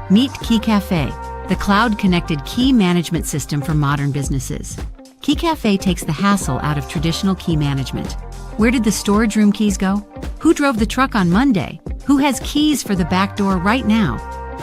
Meet Keycafe, the cloud-connected key management system for modern businesses. Keycafe takes the hassle out of traditional key management. Where did the storage room keys go? Who drove the truck on Monday? Who has keys for the back door right now?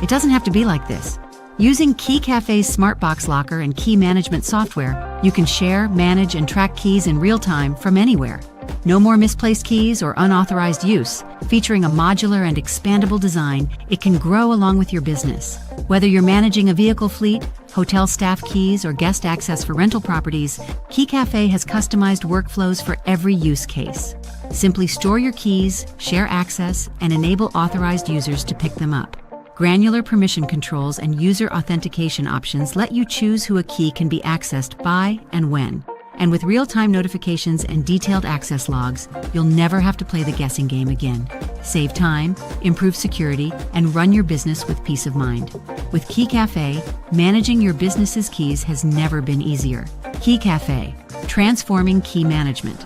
It doesn't have to be like this. Using Keycafe's SmartBox locker and key management software, you can share, manage, and track keys in real time from anywhere. No more misplaced keys or unauthorized use. Featuring a modular and expandable design, it can grow along with your business. Whether you're managing a vehicle fleet, hotel staff keys, or guest access for rental properties, Keycafe has customized workflows for every use case. Simply store your keys, share access, and enable authorized users to pick them up. Granular permission controls and user authentication options let you choose who a key can be accessed by and when. And with real-time notifications and detailed access logs, you'll never have to play the guessing game again. Save time, improve security, and run your business with peace of mind. With Keycafe, managing your business's keys has never been easier. Keycafe, transforming key management.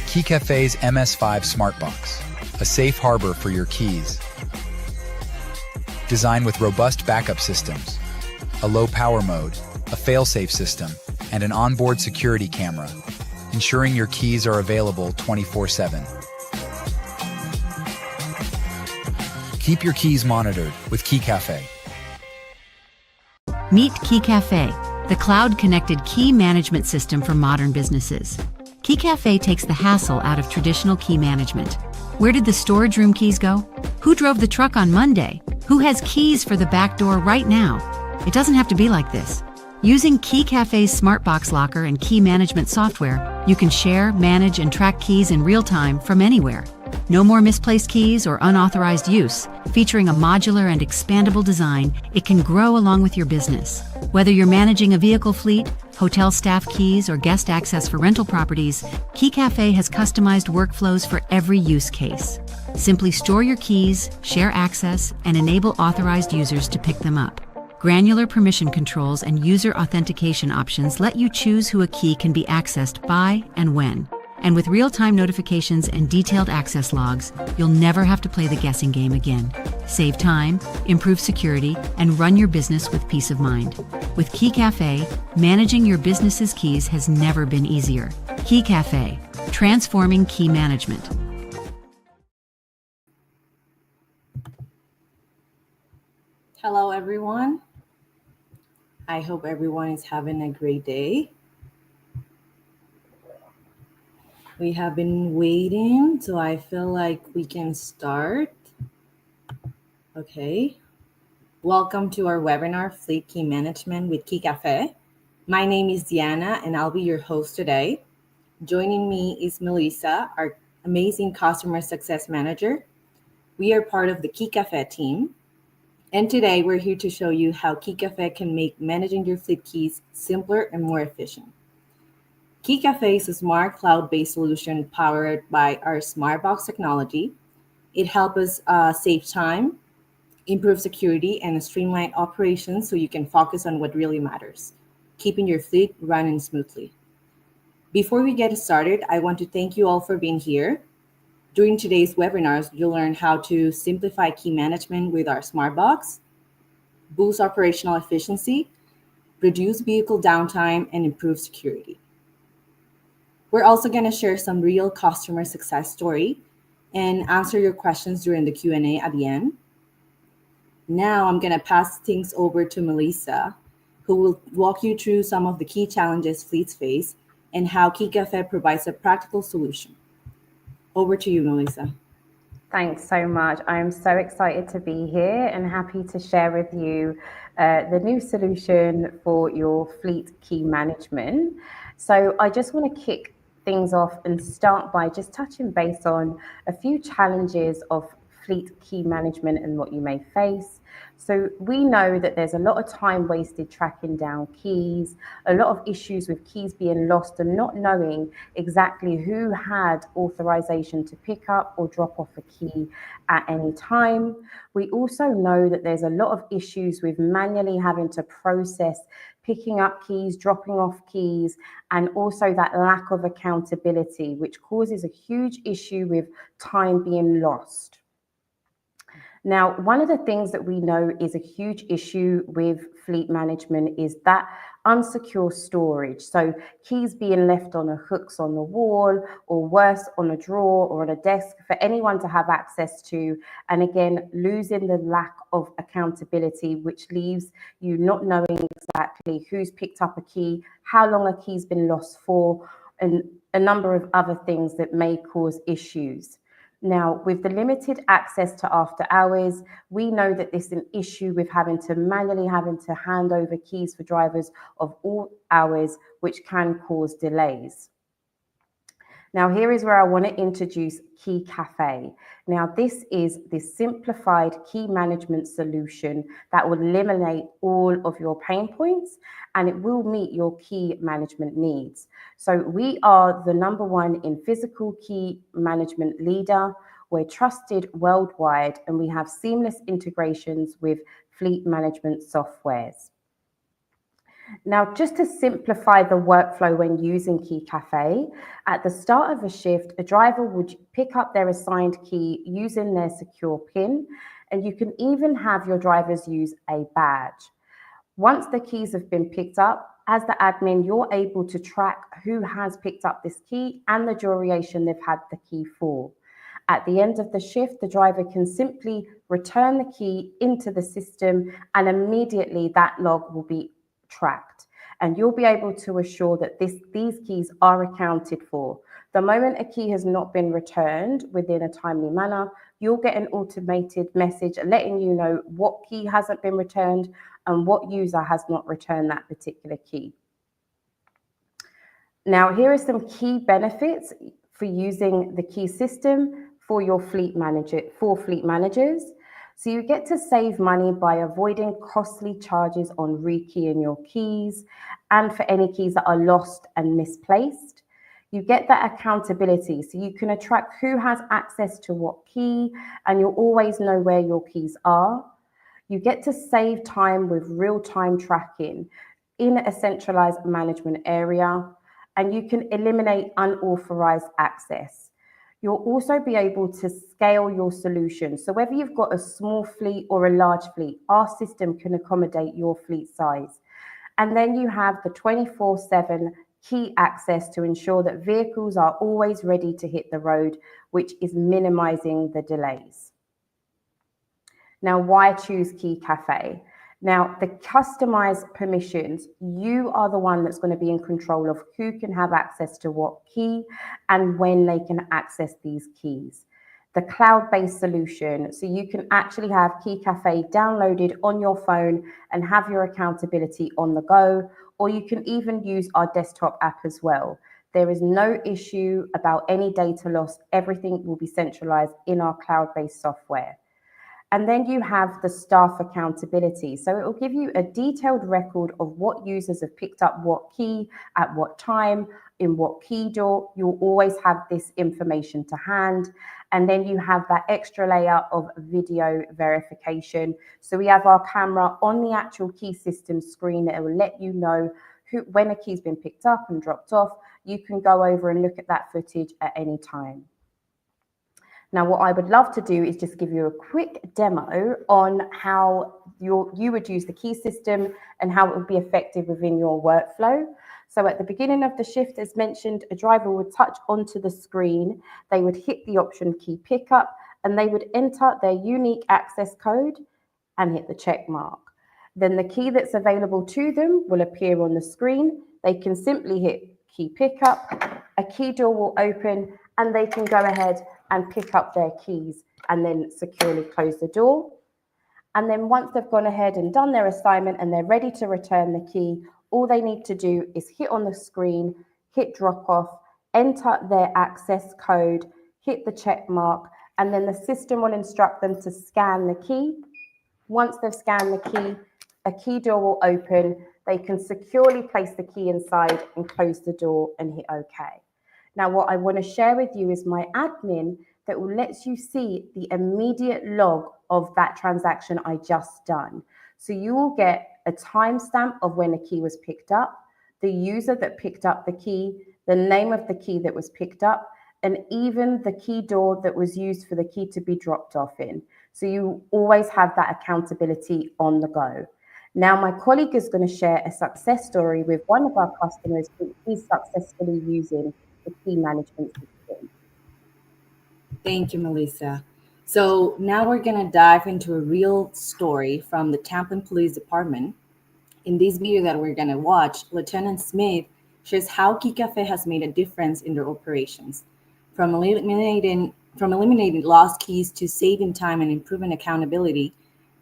Keycafe's MS5 SmartBox, a safe harbor for your keys. Designed with robust backup systems, a low power mode, a fail-safe system, and an onboard security camera, ensuring your keys are available 24/7. Keep your keys monitored with Keycafe. Meet Keycafe, the cloud-connected key management system for modern businesses. Keycafe takes the hassle out of traditional key management. Where did the storage room keys go? Who drove the truck on Monday? Who has keys for the back door right now? It doesn't have to be like this. Using Keycafe's SmartBox locker and key management software, you can share, manage, and track keys in real time from anywhere. No more misplaced keys or unauthorized use. Featuring a modular and expandable design, it can grow along with your business. Whether you're managing a vehicle fleet, hotel staff keys, or guest access for rental properties, Keycafe has customized workflows for every use case. Simply store your keys, share access, and enable authorized users to pick them up. Granular permission controls and user authentication options let you choose who a key can be accessed by and when. And with real-time notifications and detailed access logs, you'll never have to play the guessing game again. Save time, improve security, and run your business with peace of mind. With Keycafe, managing your business's keys has never been easier. Keycafe, transforming key management. Hello, everyone. I hope everyone is having a great day. We have been waiting, so I feel like we can start. Okay. Welcome to our webinar, Fleet Key Management with Keycafe. My name is Diana, and I'll be your host today. Joining me is Melissa, our amazing customer success manager. We are part of the Keycafe team. And today we're here to show you how Keycafe can make managing your fleet keys simpler and more efficient. Keycafe is a smart cloud-based solution powered by our SmartBox technology. It helps us save time, improve security, and streamline operations so you can focus on what really matters, keeping your fleet running smoothly. Before we get started, I want to thank you all for being here. During today's webinars, you'll learn how to simplify key management with our SmartBox, boost operational efficiency, reduce vehicle downtime, and improve security. We're also going to share some real customer success story and answer your questions during the Q&A at the end. Now I'm going to pass things over to Melissa, who will walk you through some of the key challenges fleets face and how Keycafe provides a practical solution. Over to you, Melissa. Thanks so much. I'm so excited to be here and happy to share with you the new solution for your fleet key management. So I just want to kick things off and start by just touching base on a few challenges of fleet key management and what you may face. So we know that there's a lot of time wasted tracking down keys, a lot of issues with keys being lost and not knowing exactly who had authorization to pick up or drop off a key at any time. We also know that there's a lot of issues with manually having to process picking up keys, dropping off keys, and also that lack of accountability, which causes a huge issue with time being lost. Now, one of the things that we know is a huge issue with fleet management is that unsecure storage. So keys being left on hooks on the wall, or worse, on a drawer or on a desk for anyone to have access to. And again, losing the lack of accountability, which leaves you not knowing exactly who's picked up a key, how long a key's been lost for, and a number of other things that may cause issues. Now, with the limited access to after hours, we know that this is an issue with having to hand over keys for drivers of all hours, which can cause delays. Now, here is where I want to introduce Keycafe. Now, this is the simplified key management solution that will eliminate all of your pain points, and it will meet your key management needs. So we are the #1 in physical key management leader. We're trusted worldwide, and we have seamless integrations with fleet management softwares. Now, just to simplify the workflow when using Keycafe, at the start of a shift, a driver would pick up their assigned key using their secure PIN, and you can even have your drivers use a badge. Once the keys have been picked up, as the admin, you're able to track who has picked up this key and the duration they've had the key for. At the end of the shift, the driver can simply return the key into the system, and immediately that log will be tracked, and you'll be able to assure that these keys are accounted for. The moment a key has not been returned within a timely manner, you'll get an automated message letting you know what key hasn't been returned and what user has not returned that particular key. Now, here are some key benefits for using the key system for your fleet managers. So you get to save money by avoiding costly charges on rekeying your keys and for any keys that are lost and misplaced. You get that accountability, so you can track who has access to what key, and you'll always know where your keys are. You get to save time with real-time tracking in a centralized management area, and you can eliminate unauthorized access. You'll also be able to scale your solution. So whether you've got a small fleet or a large fleet, our system can accommodate your fleet size. And then you have the 24/7 key access to ensure that vehicles are always ready to hit the road, which is minimizing the delays. Now, why choose Keycafe? Now, the customized permissions, you are the one that's going to be in control of who can have access to what key and when they can access these keys. The cloud-based solution, so you can actually have Keycafe downloaded on your phone and have your accountability on the go, or you can even use our desktop app as well. There is no issue about any data loss. Everything will be centralized in our cloud-based software. And then you have the staff accountability. So it will give you a detailed record of what users have picked up what key, at what time, in what key door. You'll always have this information to hand. And then you have that extra layer of video verification. So we have our camera on the actual key system screen that will let you know when a key's been picked up and dropped off. You can go over and look at that footage at any time. Now, what I would love to do is just give you a quick demo on how you would use the key system and how it would be effective within your workflow. So at the beginning of the shift, as mentioned, a driver would touch onto the screen. They would hit the option key pickup, and they would enter their unique access code and hit the check mark. Then the key that's available to them will appear on the screen. They can simply hit key pickup, a key door will open, and they can go ahead and pick up their keys and then securely close the door. And then once they've gone ahead and done their assignment and they're ready to return the key, all they need to do is hit on the screen, hit drop off, enter their access code, hit the check mark, and then the system will instruct them to scan the key. Once they've scanned the key, a key door will open. They can securely place the key inside and close the door and hit OK. Now, what I want to share with you is my admin that will let you see the immediate log of that transaction I just done. So you will get a timestamp of when a key was picked up, the user that picked up the key, the name of the key that was picked up, and even the key door that was used for the key to be dropped off in. So you always have that accountability on the go. Now, my colleague is going to share a success story with one of our customers who is successfully using the key management system. Thank you, Melissa. So now we're going to dive into a real story from the Tampa Police Department. In this video that we're going to watch, Lieutenant Smith shares how Keycafe has made a difference in their operations, from eliminating lost keys to saving time and improving accountability.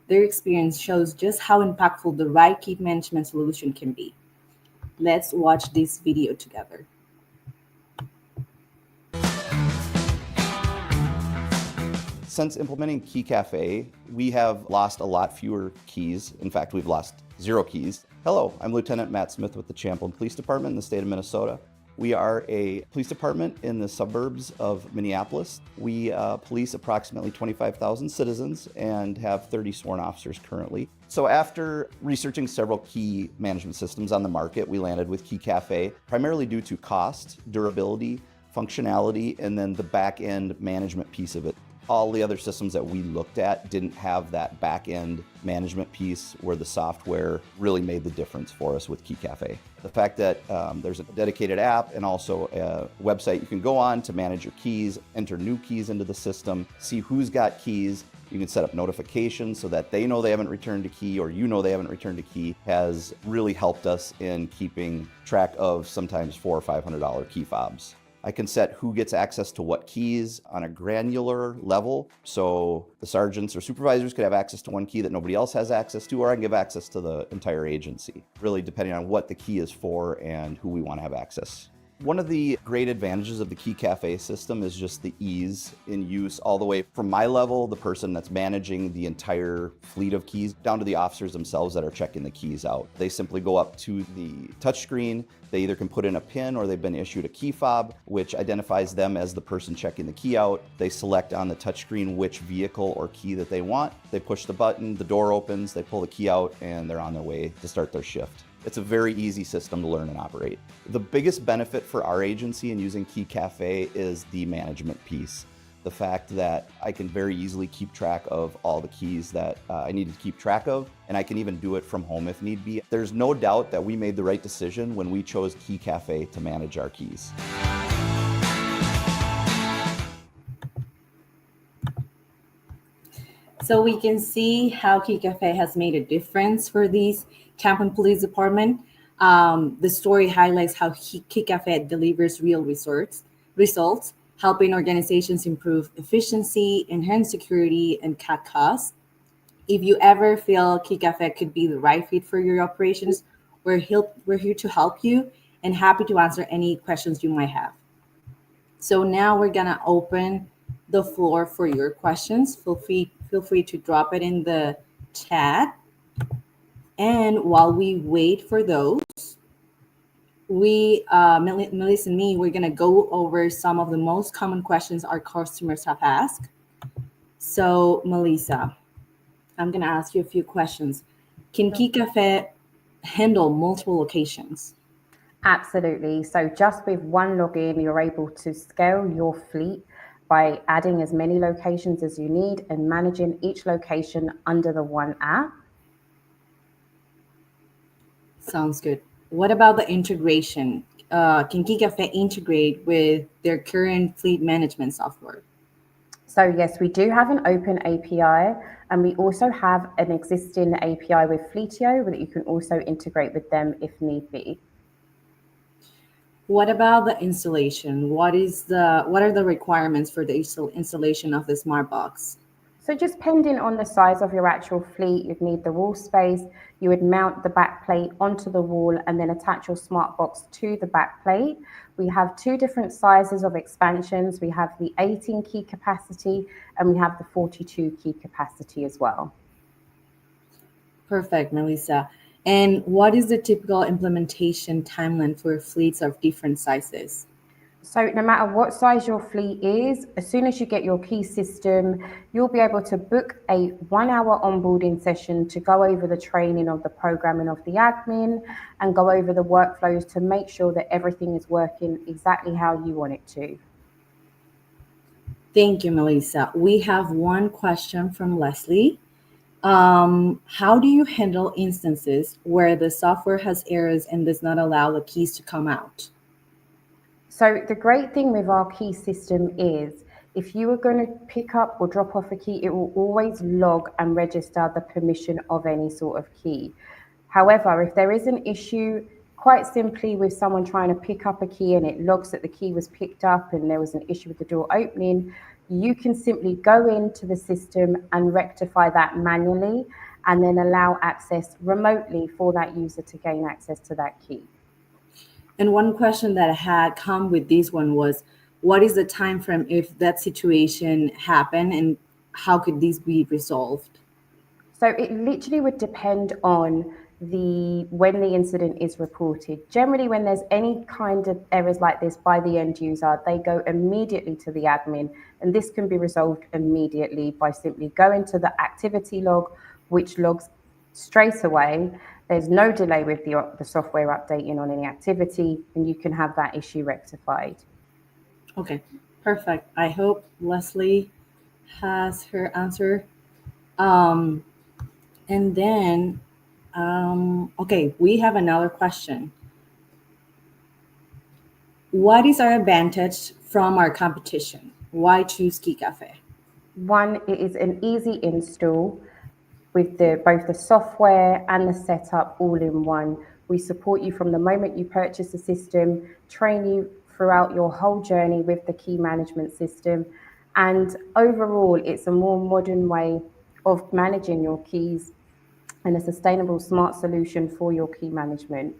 Their experience shows just how impactful the right key management solution can be. Let's watch this video together. Since implementing Keycafe, we have lost a lot fewer keys. In fact, we've lost 0 keys. Hello, I'm Lieutenant Matt Smith with the Champlin Police Department in the state of Minnesota. We are a police department in the suburbs of Minneapolis. We police approximately 25,000 citizens and have 30 sworn officers currently. So after researching several key management systems on the market, we landed with Keycafe, primarily due to cost, durability, functionality, and then the back-end management piece of it. All the other systems that we looked at didn't have that back-end management piece where the software really made the difference for us with Keycafe. The fact that there's a dedicated app and also a website you can go on to manage your keys, enter new keys into the system, see who's got keys. You can set up notifications so that they know they haven't returned a key or you know they haven't returned a key, has really helped us in keeping track of sometimes $400 or $500 key fobs. I can set who gets access to what keys on a granular level. So the sergeants or supervisors could have access to one key that nobody else has access to, or I can give access to the entire agency, really depending on what the key is for and who we want to have access. One of the great advantages of the Keycafe system is just the ease in use all the way from my level, the person that's managing the entire fleet of keys, down to the officers themselves that are checking the keys out. They simply go up to the touchscreen. They either can put in a PIN or they've been issued a key fob, which identifies them as the person checking the key out. They select on the touchscreen which vehicle or key that they want. They push the button, the door opens, they pull the key out, and they're on their way to start their shift. It's a very easy system to learn and operate. The biggest benefit for our agency in using Keycafe is the management piece. The fact that I can very easily keep track of all the keys that I need to keep track of, and I can even do it from home if need be. There's no doubt that we made the right decision when we chose Keycafe to manage our keys. So we can see how Keycafe has made a difference for these Tampa Police Department. The story highlights how Keycafe delivers real results, helping organizations improve efficiency, enhance security, and cut costs. If you ever feel Keycafe could be the right fit for your operations, we're here to help you and happy to answer any questions you might have. So now we're gonna open the floor for your questions. Feel free to drop it in the chat. And while we wait for those, Melissa and me, we're gonna go over some of the most common questions our customers have asked. So Melissa, I'm gonna ask you a few questions. Can Keycafe handle multiple locations? Absolutely. So just with one login, you're able to scale your fleet by adding as many locations as you need and managing each location under the one app. Sounds good. What about the integration? Can Keycafe integrate with their current fleet management software? So yes, we do have an open API, and we also have an existing API with Fleetio that you can also integrate with them if need be. What about the installation? What are the requirements for the installation of the SmartBox? So just depending on the size of your actual fleet, you'd need the wall space. You would mount the backplate onto the wall and then attach your SmartBox to the backplate. We have 2 different sizes of expansions. We have the 18 key capacity and we have the 42 key capacity as well. Perfect, Melissa. And what is the typical implementation timeline for fleets of different sizes? So no matter what size your fleet is, as soon as you get your key system, you'll be able to book a 1 hour onboarding session to go over the training of the programming of the admin and go over the workflows to make sure that everything is working exactly how you want it to. Thank you, Melissa. We have one question from Leslie. How do you handle instances where the software has errors and does not allow the keys to come out? So the great thing with our key system is if you are going to pick up or drop off a key, it will always log and register the permission of any sort of key. However, if there is an issue, quite simply with someone trying to pick up a key and it logs that the key was picked up and there was an issue with the door opening, you can simply go into the system and rectify that manually and then allow access remotely for that user to gain access to that key. And one question that had come with this one was, what is the time frame if that situation happened, and how could these be resolved? So it literally would depend on when the incident is reported. Generally, when there's any kind of errors like this by the end user, they go immediately to the admin, and this can be resolved immediately by simply going to the activity log, which logs straight away. There's no delay with the software updating on any activity, and you can have that issue rectified. Okay, perfect. I hope Leslie has her answer. And then, okay, we have another question. What is our advantage from our competition? Why choose Keycafe? One, it is an easy install with both the software and the setup all in one. We support you from the moment you purchase the system, train you throughout your whole journey with the key management system. And overall, it's a more modern way of managing your keys and a sustainable, smart solution for your key management.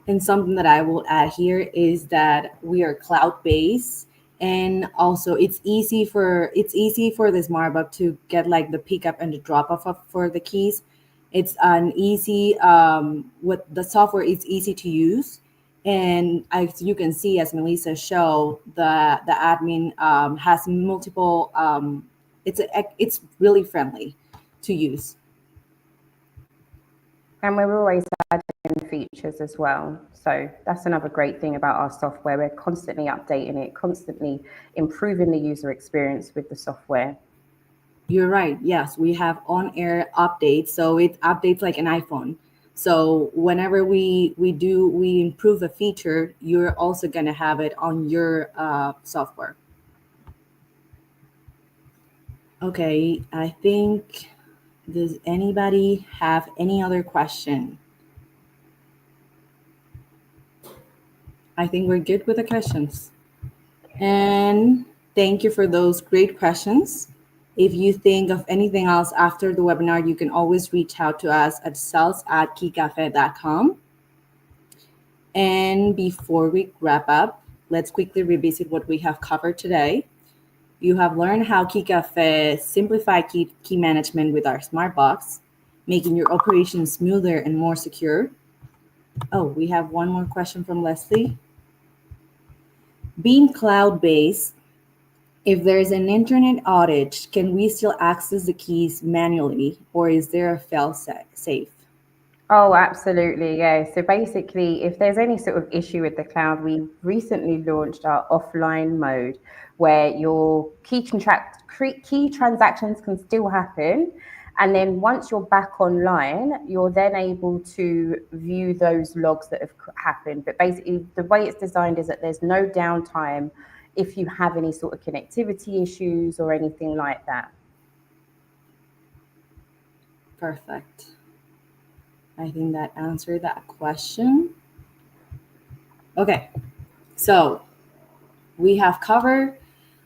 And something that I will add here is that we are cloud-based, and also it's easy for the SmartBox to get like the pickup and the drop off for the keys. It's an easy what the software is easy to use, and as you can see, as Melissa showed, the admin has multiple. It's really friendly to use. And we're always adding features as well. So that's another great thing about our software. We're constantly updating it, constantly improving the user experience with the software. You're right. Yes, we have on-air updates, so it updates like an iPhone. So whenever we improve a feature, you're also gonna have it on your software. Okay, I think, does anybody have any other question? I think we're good with the questions. And thank you for those great questions. If you think of anything else after the webinar, you can always reach out to us at sales@keycafe.com. And before we wrap up, let's quickly revisit what we have covered today. You have learned how Keycafe simplify key management with our SmartBox, making your operations smoother and more secure. Oh, we have one more question from Leslie. Being cloud-based, if there's an internet outage, can we still access the keys manually, or is there a fail-safe? Oh, absolutely. Yeah. So basically, if there's any sort of issue with the cloud, we recently launched our offline mode where your key transactions can still happen. And then once you're back online, you're then able to view those logs that have happened. But basically, the way it's designed is that there's no downtime if you have any sort of connectivity issues or anything like that. Perfect. I think that answered that question. Okay, so we have covered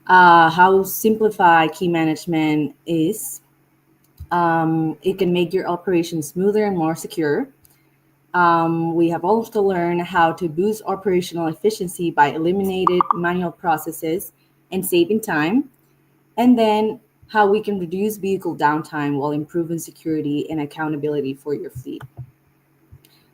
how simplified key management is. It can make your operation smoother and more secure. We have also learned how to boost operational efficiency by eliminating manual processes and saving time. And then how we can reduce vehicle downtime while improving security and accountability for your fleet.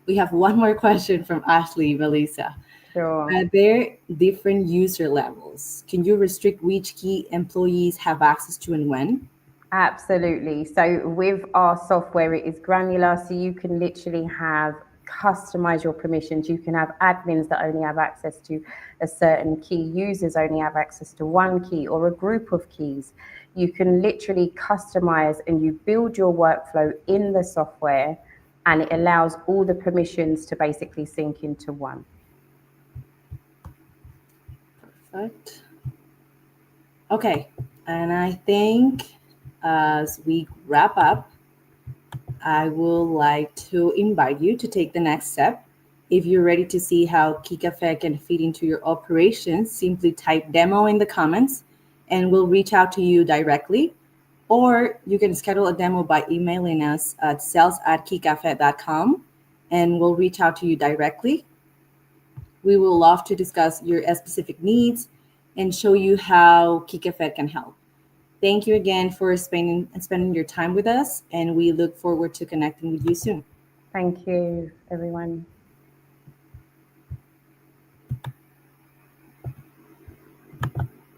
We have one more question from Ashley, Melissa. Sure. Are there different user levels? Can you restrict which key employees have access to and when? Absolutely. So with our software, it is granular. So you can literally customize your permissions. You can have admins that only have access to a certain key, users only have access to one key or a group of keys. You can literally customize and you build your workflow in the software, and it allows all the permissions to basically sync into one. Perfect. Okay, and I think as we wrap up, I would like to invite you to take the next step. If you're ready to see how Keycafe can fit into your operations, simply type demo in the comments and we'll reach out to you directly. Or you can schedule a demo by emailing us at sales@keycafe.com and we'll reach out to you directly. We will love to discuss your specific needs and show you how Keycafe can help. Thank you again for spending your time with us, and we look forward to connecting with you soon. Thank you, everyone.